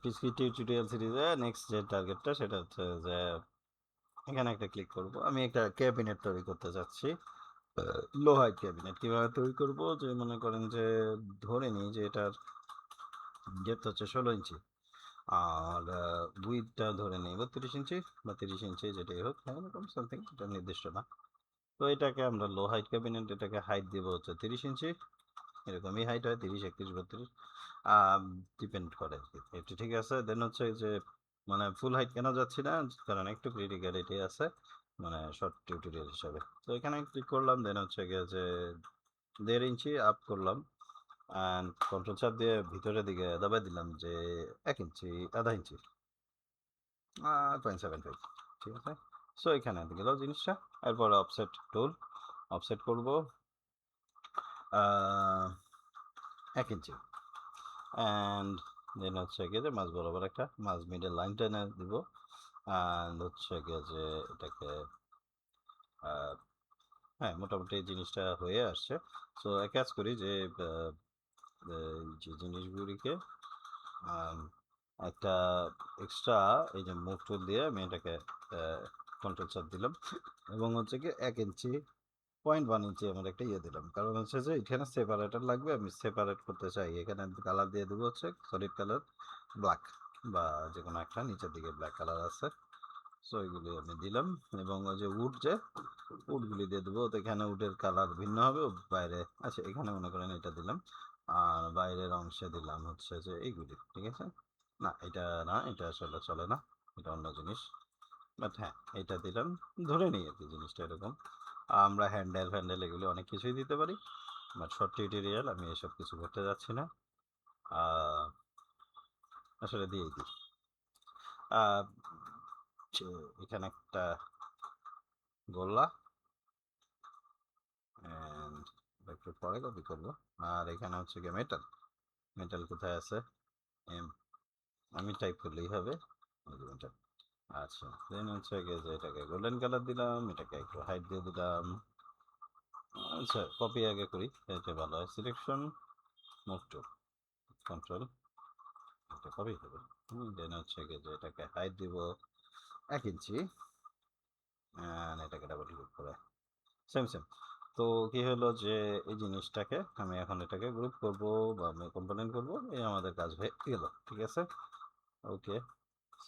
পিসি tutorial সিরিজে next যে টার্গেটটা সেটা হচ্ছে যে এখানে একটা ক্লিক করব। আমি একটা ক্যাবিনেট তৈরি করতে যাচ্ছি, লোহার ক্যাবিনেট। কিভাবে তৈরি করব, যে মনে করেন যে ধরে নিই যে এটার ডেপথ হচ্ছে 16 ইঞ্চি, আর উইডটা ধরে নিই 32 ইঞ্চি বা 30 ইঞ্চি, যেটাই হোক, হ্যাঁ এরকম সামথিং, এটা নির্দিষ্ট না। তো এটাকে আমরা লো হাইট ক্যাবিনেট, এটাকে হাইট দিব হচ্ছে 30 ইঞ্চি, এরকমই হাইট হয় 30, 31, 32, ডিপেন্ড করে আর কি। এটা ঠিক আছে। দেন হচ্ছে যে মানে ফুল হাইট কেন যাচ্ছি না, কারণ একটু ক্রিটিক্যালিটি আছে, মানে শর্ট টিউটোরিয়াল হিসাবে। তো এখানে ক্লিক করলাম, দেন হচ্ছে গিয়ে যে 1.5 ইঞ্চি আপ করলাম, অ্যান্ড কন্ট্রোল চাপ দিয়ে ভিতরের দিকে দাবাই দিলাম যে 1 ইঞ্চি, আধা ইঞ্চি, 0.75, ঠিক আছে। সো এখানে গেল জিনিসটা। এরপর অফসেট টুল, অফসেট করব 1 ইঞ্চি, অ্যান্ড দেন হচ্ছে গিয়ে যে মাঝ বরাবর একটা মাঝ মিডল লাইন টেনে দিব, অ্যান্ড হচ্ছে গিয়ে যে এটাকে হ্যাঁ মোটামুটি এই জিনিসটা হয়ে আসছে। সো এক কাজ করি যে যে জিনিসগুলিকে একটা এক্সট্রা এই যে মুভ টুল দিয়ে আমি এটাকে কন্ট্রোল চাপ দিলাম, এবং হচ্ছে কি 1 ইঞ্চি 0.1 ইঞ্চি আমার একটা ইয়ে দিলাম, কারণ হচ্ছে যে এখানে সেপারেটার লাগবে, আমি সেপারেট করতে চাই। এখানে কালার দিয়ে দেবো হচ্ছে সলিড কালার ব্ল্যাক, বা যে কোনো একটা, নিচের দিকে ব্ল্যাক কালার আছে। সো এগুলি আমি দিলাম, এবং ওই যে উড, যে উডগুলি দিয়ে দেবো। তো এখানে উডের কালার ভিন্ন হবে বাইরে। আচ্ছা এখানে মনে করেন এটা দিলাম, আর বাইরের অংশে দিলাম হচ্ছে যে এইগুলি, ঠিক আছে। না এটা না, এটা আসলে চলে না, এটা অন্য জিনিস। বাট হ্যাঁ এটা দিলাম, ধরে নিই আর কি জিনিসটা এরকম। আমরা হ্যান্ডেল ফ্যান্ডেল এগুলি অনেক কিছুই দিতে পারি, বাট শর্ট টিউটোরিয়াল আমি এসব কিছু করতে যাচ্ছি না, আসলে দিয়েই দিই। আহ, যে এখানে একটা গোল্লা, অ্যান্ড একটু পরে কপি করবো। আর এখানে হচ্ছে গিয়ে মেটাল, মেটাল কোথায় আছে, এম, আমি টাইপ করলেই হবে মেটাল। আচ্ছা দেন হচ্ছে গিয়ে যে এটাকে গোল্ডেন কালার দিলাম, এটাকে একটু হাইট দিয়ে দিলাম। আচ্ছা কপি আগে করি, এটা ভালো হয়। সিলেকশন, মুভ টু, কন্ট্রোল, এটা কপি হবে। দেন হচ্ছে গিয়ে যে এটাকে হাইট দিব 1 ইঞ্চি, এটাকে ডাবল ক্লিক করে সেম সেম। তো কি হলো যে এই জিনিসটাকে আমি এখন এটাকে গ্রুপ করব বা আমি কম্পোনেন্ট করব, এই আমাদের কাজ হয়ে গেল, ঠিক আছে। ওকে।